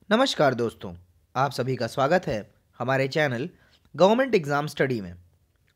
नमस्कार दोस्तों, आप सभी का स्वागत है हमारे चैनल गवर्नमेंट एग्ज़ाम स्टडी में।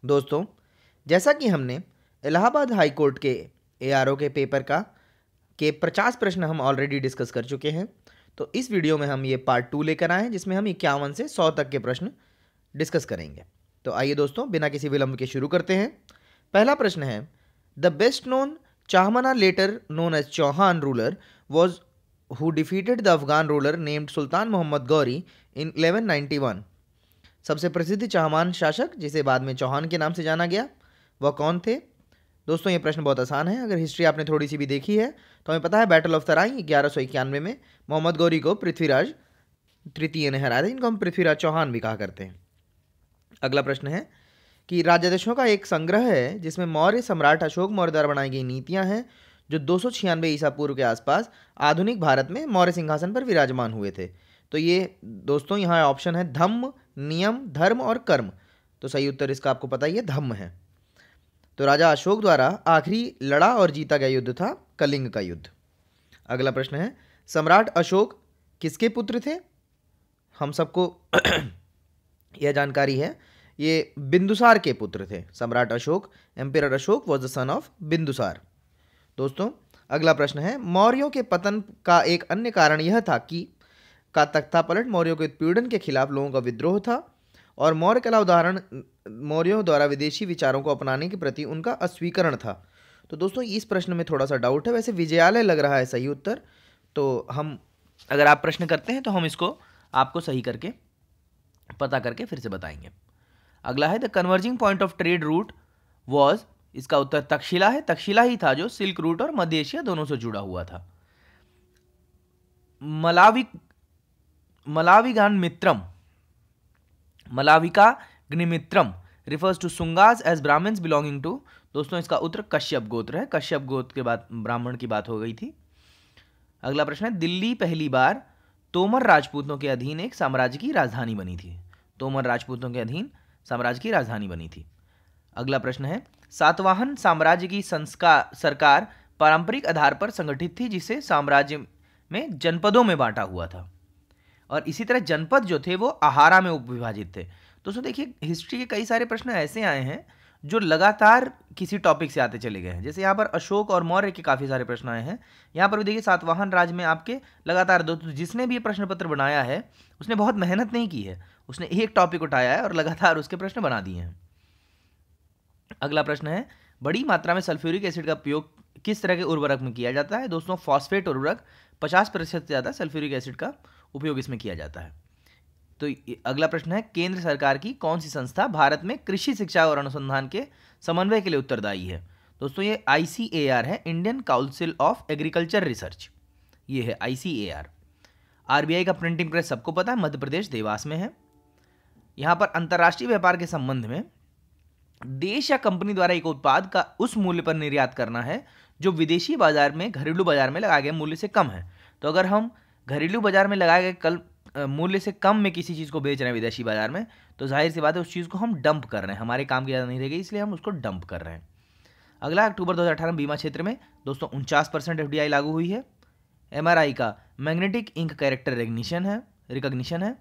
दोस्तों, जैसा कि हमने इलाहाबाद हाई कोर्ट के एआरओ के पेपर के 50 प्रश्न हम ऑलरेडी डिस्कस कर चुके हैं। तो इस वीडियो में हम ये पार्ट 2 लेकर आए हैं, जिसमें हम 51 से 100 तक के प्रश्न डिस्कस करेंगे। तो आइए दोस्तों, बिना किसी विलंब के शुरू करते हैं। पहला प्रश्न है, the best known Chahamana later known as Chauhan ruler was who defeated the Afghan ruler named Sultan Mohammad Ghori in 1191। सबसे प्रसिद्ध चाहमान शासक जिसे बाद में चौहान के नाम से जाना गया, वह कौन थे? दोस्तों, ये प्रश्न बहुत आसान है। अगर हिस्ट्री आपने थोड़ी सी भी देखी है तो हमें पता है बैटल ऑफ तराई 1191 में मोहम्मद गौरी को पृथ्वीराज तृतीय ने हराया था। इनको हम पृथ्वीराज चौहान भी कहा करते हैं। अगला प्रश्न है कि राज्यादेशों का एक संग्रह है जिसमें मौर्य सम्राट अशोक मौर्य द्वारा बनाई गई नीतियां हैं जो 296 ईसा पूर्व के आसपास आधुनिक भारत में मौर्य सिंहासन पर विराजमान हुए थे। तो ये दोस्तों यहाँ ऑप्शन है धम्म, नियम, धर्म और कर्म। तो सही उत्तर इसका आपको पता ही है, धम्म है। तो राजा अशोक द्वारा आखिरी लड़ा और जीता गया युद्ध था कलिंग का युद्ध। अगला प्रश्न है, सम्राट अशोक किसके पुत्र थे? हम सबको यह जानकारी है, ये बिंदुसार के पुत्र थे। सम्राट Ashoka, emperor Ashoka was the son of Bindusara. दोस्तों, अगला प्रश्न है, मौर्यों के पतन का एक अन्य कारण यह था कि का तख्तापलट मौर्यों के उत्पीड़न के खिलाफ लोगों का विद्रोह था और मौर्य कला उदाहरण मौर्यों द्वारा विदेशी विचारों को अपनाने के प्रति उनका अस्वीकरण था। तो दोस्तों, इस प्रश्न में थोड़ा सा डाउट है। वैसे विजयालय लग रहा है सही उत्तर। तो हम अगर आप प्रश्न करते हैं तो हम इसको आपको सही करके पता करके फिर से बताएंगे। अगला है, the converging point of trade route was, इसका उत्तर तक्षशिला है। तक्षशिला ही था जो सिल्क रूट और मध्य एशिया दोनों से जुड़ा हुआ था। Malavikagnimitram refers to Sungas as Brahmans belonging to, दोस्तों इसका उत्तर कश्यप गोत्र है। कश्यप गोत्र के बाद ब्राह्मण की बात हो गई थी। अगला प्रश्न है, दिल्ली पहली बार तोमर राजपूतों के अधीन एक साम्राज्य की राजधानी बनी थी। तोमर राजपूतों के अधीन साम्राज्य की राजधानी बनी थी। अगला प्रश्न है, सातवाहन साम्राज्य की सरकार पारंपरिक आधार पर संगठित थी जिसे साम्राज्य में जनपदों में बांटा हुआ था और इसी तरह जनपद जो थे वो आहारा में उपविभाजित थे। दोस्तों देखिए, हिस्ट्री के कई सारे प्रश्न ऐसे आए हैं जो लगातार किसी टॉपिक से आते चले गए हैं। जैसे यहाँ पर अशोक और मौर्य के काफ़ी सारे प्रश्न आए हैं। यहाँ पर भी देखिए, सातवाहन राज में आपके लगातार जिसने भी ये प्रश्न पत्र बनाया है उसने बहुत मेहनत नहीं की है, उसने एक टॉपिक उठाया है और लगातार उसके प्रश्न बना दिए हैं। अगला प्रश्न है, बड़ी मात्रा में सल्फ्यूरिक एसिड का उपयोग किस तरह के उर्वरक में किया जाता है? दोस्तों, फॉस्फेट उर्वरक 50% से ज़्यादा सल्फ्यूरिक एसिड का उपयोग इसमें किया जाता है। तो अगला प्रश्न है, केंद्र सरकार की कौन सी संस्था भारत में कृषि शिक्षा और अनुसंधान के समन्वय के लिए उत्तरदायी है? दोस्तों, ये ICAR है, Indian council of agriculture research. ये है ICAR। RBI का प्रिंटिंग प्रेस सबको पता है, मध्य प्रदेश देवास में है। यहाँ पर अंतर्राष्ट्रीय व्यापार के संबंध में देश या कंपनी द्वारा एक उत्पाद का उस मूल्य पर निर्यात करना है जो विदेशी बाजार में घरेलू बाजार में लगाए गए मूल्य से कम है। तो अगर हम घरेलू बाजार में लगाए गए मूल्य से कम में किसी चीज़ को बेच रहे हैं विदेशी बाजार में, तो जाहिर सी बात है उस चीज़ को हम डंप कर रहे हैं। हमारे काम की ज़्यादा नहीं रह गई, इसलिए हम उसको डंप कर रहे हैं। अगला, अक्टूबर 2018 में बीमा क्षेत्र में दोस्तों 49% FDI लागू हुई है। MRI का मैग्नेटिक इंक कैरेक्टर रिकग्निशन है।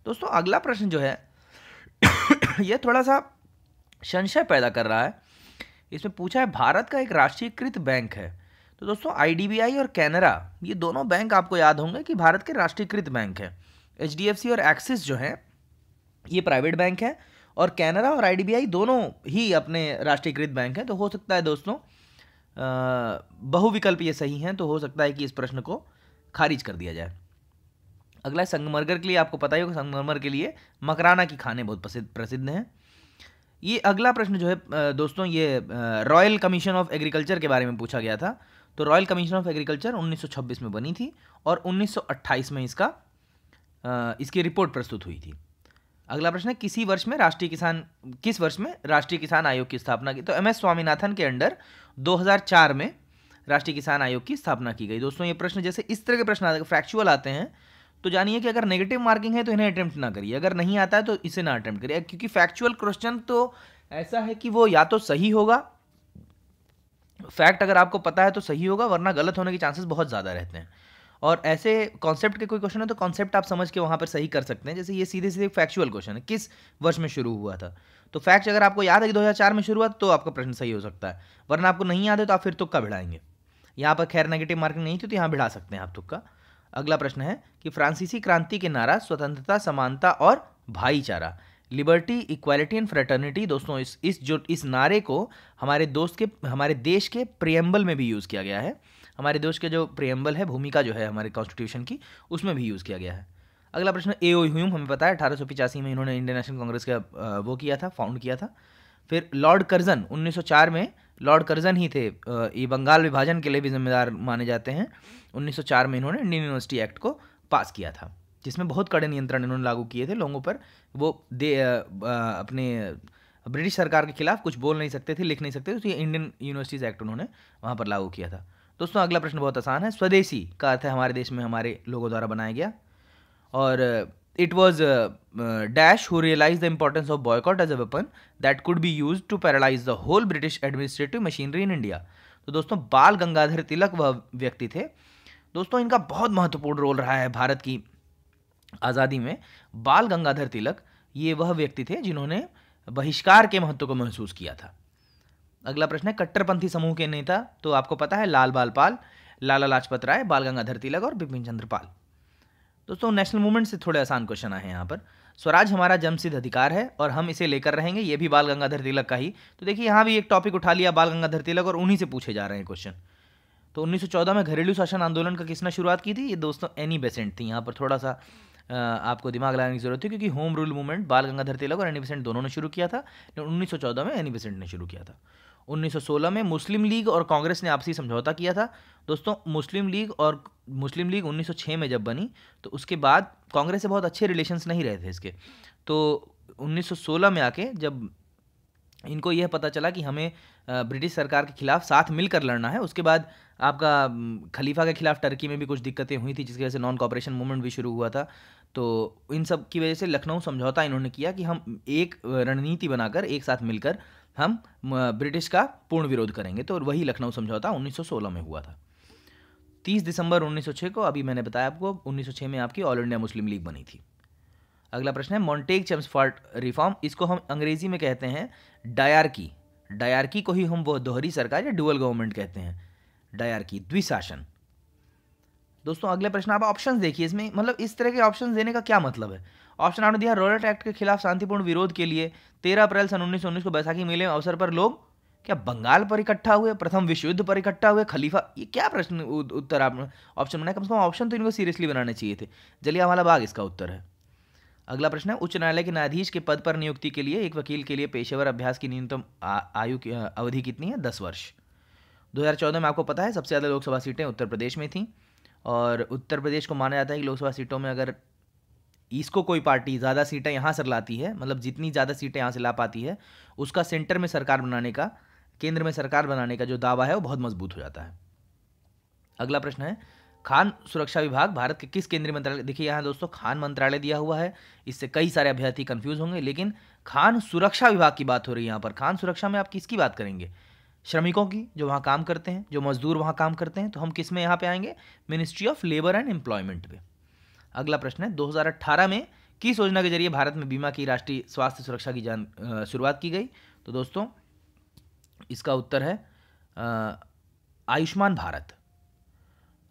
दोस्तों, अगला प्रश्न जो है यह थोड़ा सा संशय पैदा कर रहा है। इसमें पूछा है, भारत का एक राष्ट्रीयकृत बैंक है। तो दोस्तों, IDBI और कैनरा, ये दोनों बैंक आपको याद होंगे कि भारत के राष्ट्रीयकृत बैंक है। HDFC और एक्सिस जो है ये प्राइवेट बैंक है और कैनरा और IDBI दोनों ही अपने राष्ट्रीयकृत बैंक हैं। तो हो सकता है दोस्तों बहुविकल्प ये सही हैं, तो हो सकता है कि इस प्रश्न को खारिज कर दिया जाए। अगला, संगमरमर के लिए आपको पता ही होगा, संगमरमर के लिए मकराना की खानें बहुत प्रसिद्ध हैं। ये अगला प्रश्न जो है दोस्तों, ये रॉयल कमीशन ऑफ एग्रीकल्चर के बारे में पूछा गया था। तो रॉयल कमीशन ऑफ एग्रीकल्चर 1926 में बनी थी और 1928 में इसकी रिपोर्ट प्रस्तुत हुई थी। अगला प्रश्न है, किस वर्ष में राष्ट्रीय किसान आयोग की स्थापना की? तो MS स्वामीनाथन के अंडर 2004 में राष्ट्रीय किसान आयोग की स्थापना की गई। दोस्तों, ये प्रश्न जैसे इस तरह के प्रश्न आते हैं, फैक्चुअल आते हैं, तो जानिए कि अगर नेगेटिव मार्किंग है तो इन्हें अटेम्प्ट ना करिए, अगर नहीं आता है तो इसे ना अटेम्प्ट करिए, क्योंकि फैक्चुअल क्वेश्चन तो ऐसा है कि वो या तो सही होगा, फैक्ट अगर आपको पता है तो सही होगा, वरना गलत होने के चांसेस बहुत ज़्यादा रहते हैं। और ऐसे कॉन्सेप्ट के कोई क्वेश्चन है तो कॉन्सेप्ट आप समझ के वहाँ पर सही कर सकते हैं। जैसे ये सीधे सीधे फैक्चुअल क्वेश्चन है, किस वर्ष में शुरू हुआ था, तो फैक्ट अगर आपको याद है कि 2004 में शुरू हुआ तो आपका प्रश्न सही हो सकता है, वरना आपको नहीं याद है तो आप फिर तुक्का भिड़ाएंगे। यहाँ पर खैर नेगेटिव मार्किंग नहीं थी तो यहाँ भिड़ा सकते हैं आप तुक्का। अगला प्रश्न है कि फ्रांसीसी क्रांति के नारा स्वतंत्रता, समानता और भाईचारा, लिबर्टी, इक्वालिटी एंड फ्रेटर्निटी। दोस्तों इस नारे को हमारे देश के प्रियम्बल में भी यूज़ किया गया है। हमारे देश के जो प्रियम्बल है, भूमिका जो है हमारे कॉन्स्टिट्यूशन की, उसमें भी यूज़ किया गया है। अगला प्रश्न, ए.ओ. ह्यूम, हमें पता है 1885 में इन्होंने इंडियन नेशनल कांग्रेस का वो किया था, फाउंड किया था। फिर लॉर्ड कर्जन 1904 में, लॉर्ड कर्जन ही थे ये बंगाल विभाजन के लिए भी जिम्मेदार माने जाते हैं। 1904 में इन्होंने इंडियन यूनिवर्सिटी एक्ट को पास किया था, जिसमें बहुत कड़े नियंत्रण इन्होंने लागू किए थे लोगों पर। वो अपने ब्रिटिश सरकार के खिलाफ कुछ बोल नहीं सकते थे, लिख नहीं सकते थे, तो ये इंडियन यूनिवर्सिटीज एक्ट उन्होंने वहाँ पर लागू किया था। दोस्तों अगला प्रश्न बहुत आसान है। स्वदेशी का अर्थ है हमारे देश में हमारे लोगों द्वारा बनाया गया, और it was dash who realize the importance of boycott as a weapon that could be use to paralyse the whole British administrative machinery in India. तो दोस्तों बाल गंगाधर तिलक वह व्यक्ति थे। दोस्तों इनका बहुत महत्वपूर्ण रोल रहा है भारत की आज़ादी में। बाल गंगाधर तिलक ये वह व्यक्ति थे जिन्होंने बहिष्कार के महत्व को महसूस किया था। अगला प्रश्न है, कट्टरपंथी समूह के नेता, तो आपको पता है लाल बाल पाल, लाला लाजपत राय, बाल गंगाधर तिलक और बिपिन चंद्र पाल। दोस्तों नेशनल मूवमेंट से थोड़े आसान क्वेश्चन आए हैं यहाँ पर। स्वराज हमारा जन्मसिद्ध अधिकार है और हम इसे लेकर रहेंगे, ये भी बाल गंगाधर तिलक का ही। तो देखिए यहाँ भी एक टॉपिक उठा लिया बाल गंगाधर तिलक और उन्हीं से पूछे जा रहे हैं क्वेश्चन। तो 1914 में घरेलू शासन आंदोलन का किसने शुरुआत की थी? ये दोस्तों एनी बेसेंट थी। यहाँ पर थोड़ा सा आपको दिमाग लगाने की जरूरत थी, क्योंकि होम रूल मूवमेंट बाल गंगाधर तिलक और एनी बेसेंट दोनों ने शुरू किया था, लेकिन 1914 में एनी बेसेंट ने शुरू किया था। 1916 में मुस्लिम लीग और कांग्रेस ने आपसी समझौता किया था। दोस्तों मुस्लिम लीग 1906 में जब बनी, तो उसके बाद कांग्रेस से बहुत अच्छे रिलेशंस नहीं रहे थे इसके। तो 1916 में आके जब इनको यह पता चला कि हमें ब्रिटिश सरकार के खिलाफ साथ मिलकर लड़ना है, उसके बाद आपका खलीफा के खिलाफ टर्की में भी कुछ दिक्कतें हुई थी, जिसकी वजह से नॉन कॉपरेशन मूवमेंट भी शुरू हुआ था। तो इन सब की वजह से लखनऊ समझौता इन्होंने किया कि हम एक रणनीति बनाकर एक साथ मिलकर हम ब्रिटिश का पूर्ण विरोध करेंगे। तो वही लखनऊ समझौता 1916 में हुआ था। 30 दिसंबर 1906 को, अभी मैंने बताया आपको, 1906 में आपकी ऑल इंडिया मुस्लिम लीग बनी थी। अगला प्रश्न है, मॉन्टेग चेम्सफोर्ड रिफॉर्म, इसको हम अंग्रेजी में कहते हैं डायरकी। डायरकी को ही हम वो दोहरी सरकार या डुअल गवर्नमेंट कहते हैं, डायरकी, द्विशासन। दोस्तों अगले प्रश्न आप ऑप्शंस देखिए, इसमें मतलब इस तरह के ऑप्शंस देने का क्या मतलब है। ऑप्शन आपने दिया, रॉयलेट एक्ट के खिलाफ शांतिपूर्ण विरोध के लिए 13 अप्रैल सन 1919 को बैसाखी मेले में अवसर पर लोग क्या बंगाल पर इकट्ठा हुए, प्रथम विश्व युद्ध पर इकट्ठा हुए, खलीफा, ये क्या प्रश्न उत्तर आपने ऑप्शन बनाया? कम से कम ऑप्शन तो इनको सीरियसली बनाने चाहिए थे। जलियांवाला बाग इसका उत्तर है। अगला प्रश्न है, उच्च न्यायालय के न्यायाधीश के पद पर नियुक्ति के लिए एक वकील के लिए पेशेवर अभ्यास की न्यूनतम आयु की अवधि कितनी है? 10 वर्ष। 2014 में आपको पता है सबसे ज़्यादा लोकसभा सीटें उत्तर प्रदेश में थीं, और उत्तर प्रदेश को माना जाता है कि लोकसभा सीटों में अगर इसको कोई पार्टी ज़्यादा सीटें यहाँ से लाती है, मतलब जितनी ज़्यादा सीटें यहाँ से ला पाती है, उसका सेंटर में सरकार बनाने का, केंद्र में सरकार बनाने का जो दावा है वो बहुत मजबूत हो जाता है। अगला प्रश्न है, खान सुरक्षा विभाग भारत के किस केंद्रीय मंत्रालय, देखिए यहाँ दोस्तों खान मंत्रालय दिया हुआ है, इससे कई सारे अभ्यर्थी कंफ्यूज होंगे, लेकिन खान सुरक्षा विभाग की बात हो रही है यहाँ पर। खान सुरक्षा में आप किसकी बात करेंगे? श्रमिकों की, जो वहाँ काम करते हैं, जो मजदूर वहाँ काम करते हैं। तो हम किस में यहाँ पे आएंगे? Ministry of labour and employment पे। अगला प्रश्न है, 2018 में किस योजना के जरिए भारत में बीमा की राष्ट्रीय स्वास्थ्य सुरक्षा की शुरुआत की गई? तो दोस्तों इसका उत्तर है आयुष्मान भारत।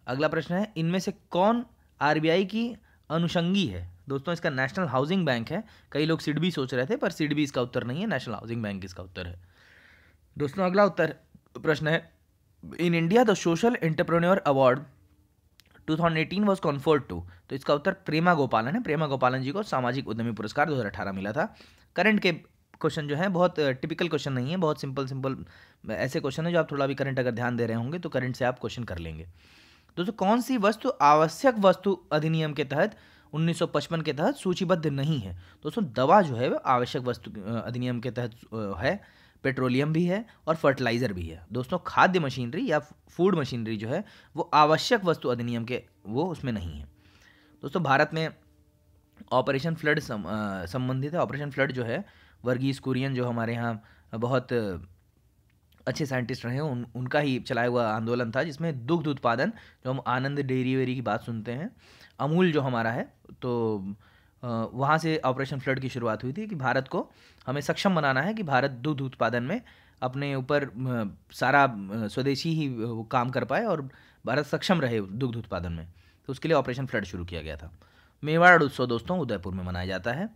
अगला प्रश्न है, इनमें से कौन आरबीआई की अनुषंगी है? दोस्तों इसका नेशनल हाउसिंग बैंक है। कई लोग सिडबी सोच रहे थे, पर सिडबी इसका उत्तर नहीं है, नेशनल हाउसिंग बैंक इसका उत्तर है। दोस्तों अगला प्रश्न है, in India the social entrepreneur award 2018 was conferred to, तो इसका उत्तर प्रेमा गोपालन है। प्रेमा गोपालन जी को सामाजिक उद्यमी पुरस्कार 2018 मिला था। करंट के क्वेश्चन जो है बहुत टिपिकल क्वेश्चन नहीं है, बहुत सिंपल ऐसे क्वेश्चन है जो आप थोड़ा भी करंट अगर ध्यान दे रहे होंगे तो करंट से आप क्वेश्चन कर लेंगे। दोस्तों कौन सी वस्तु आवश्यक वस्तु अधिनियम के तहत 1955 के तहत सूचीबद्ध नहीं है? दोस्तों दवा जो है वो आवश्यक वस्तु अधिनियम के तहत है, पेट्रोलियम भी है और फर्टिलाइज़र भी है। दोस्तों खाद्य मशीनरी या फूड मशीनरी जो है वो आवश्यक वस्तु अधिनियम के वो उसमें नहीं है। दोस्तों भारत में ऑपरेशन फ्लड संबंधित है। ऑपरेशन फ्लड जो है वर्गीज कुरियन जो हमारे यहाँ बहुत अच्छे साइंटिस्ट रहे, उनका ही चलाया हुआ आंदोलन था, जिसमें दुग्ध उत्पादन, जो हम आनंद डेयरी वेरी की बात सुनते हैं, अमूल जो हमारा है, तो वहाँ से ऑपरेशन फ्लड की शुरुआत हुई थी कि भारत को हमें सक्षम बनाना है कि भारत दुग्ध उत्पादन में अपने ऊपर सारा स्वदेशी ही वो काम कर पाए और भारत सक्षम रहे दुग्ध उत्पादन में। तो उसके लिए ऑपरेशन फ्लड शुरू किया गया था। मेवाड़ उत्सव दोस्तों उदयपुर में मनाया जाता है।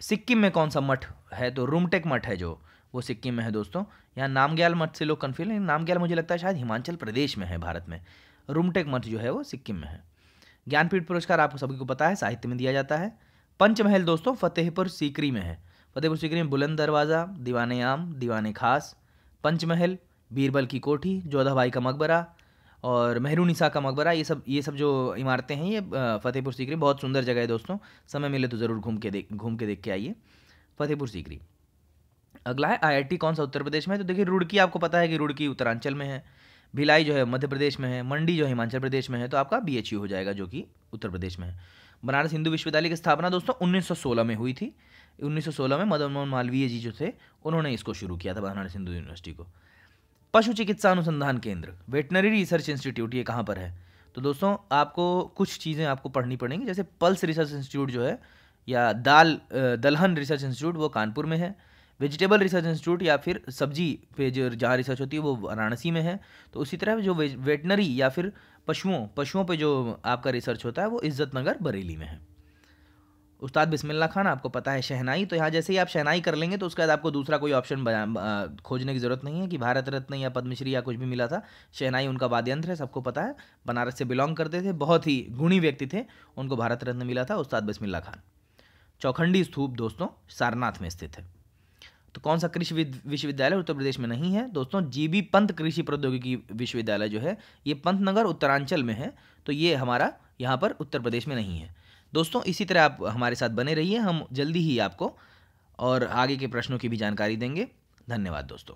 सिक्किम में कौन सा मठ है? तो रुमटेक मठ है, जो वो सिक्किम में है दोस्तों। यहाँ नामग्याल मठ से लोग कन्फ्यूज, लेकिन नामग्याल मुझे लगता है शायद हिमाचल प्रदेश में है भारत में। रुमटेक मठ जो है वो सिक्किम में है। ज्ञानपीठ पुरस्कार आप सभी को पता है साहित्य में दिया जाता है। पंचमहल दोस्तों फतेहपुर सीकरी में है। फतेहपुर सीकरी में बुलंद दरवाज़ा, दीवाने आम, दीवाने खास, पंचमहल, बीरबल की कोठी, जोधाबाई का मकबरा और मेहरुनिसा का मकबरा, ये सब जो इमारतें हैं ये फतेहपुर सीकरी, बहुत सुंदर जगह है दोस्तों, समय मिले तो ज़रूर घूम के देख के आइए फतेहपुर सीकरी। अगला है आईआईटी कौन सा उत्तर प्रदेश में है? तो देखिए रुड़की, आपको पता है कि रुड़की उत्तरांचल में है। भिलाई जो है मध्य प्रदेश में है। मंडी जो है हिमाचल प्रदेश में है, तो आपका बीएचयू हो जाएगा जो कि उत्तर प्रदेश में है। बनारस हिंदू विश्वविद्यालय की स्थापना दोस्तों 1916 में हुई थी। 1916 में मदन मोहन मालवीय जी जो थे उन्होंने इसको शुरू किया था, बनारस हिंदू यूनिवर्सिटी को। पशु चिकित्सा अनुसंधान केंद्र, वेटनरी रिसर्च इंस्टीट्यूट, ये कहाँ पर है? तो दोस्तों आपको कुछ चीज़ें आपको पढ़नी पड़ेंगी, जैसे पल्स रिसर्च इंस्टीट्यूट जो है, या दलहन रिसर्च इंस्टीट्यूट, वो कानपुर में है। वेजिटेबल रिसर्च इंस्टीट्यूट या फिर सब्जी पे जो जहाँ रिसर्च होती है वो वाराणसी में है। तो उसी तरह जो वेटनरी या फिर पशुओं पे जो आपका रिसर्च होता है वो इज्जतनगर बरेली में है। उस्ताद बिस्मिल्लाह खान, आपको पता है शहनाई, तो यहाँ जैसे ही आप शहनाई कर लेंगे तो उसके बाद आपको दूसरा कोई ऑप्शन खोजने की ज़रूरत नहीं है कि भारत रत्न या पद्मश्री या कुछ भी मिला था। शहनाई उनका वाद्य यंत्र है, सबको पता है। बनारस से बिलोंग करते थे, बहुत ही गुणी व्यक्ति थे, उनको भारत रत्न मिला था, उस्ताद बिस्मिल्लाह खान। चौखंडी स्तूप दोस्तों सारनाथ में स्थित है। तो कौन सा कृषि विश्वविद्यालय उत्तर प्रदेश में नहीं है? दोस्तों जीबी पंत कृषि प्रौद्योगिकी विश्वविद्यालय जो है ये पंतनगर उत्तरांचल में है, तो ये हमारा यहाँ पर उत्तर प्रदेश में नहीं है। दोस्तों इसी तरह आप हमारे साथ बने रहिए, हम जल्दी ही आपको और आगे के प्रश्नों की भी जानकारी देंगे। धन्यवाद दोस्तों।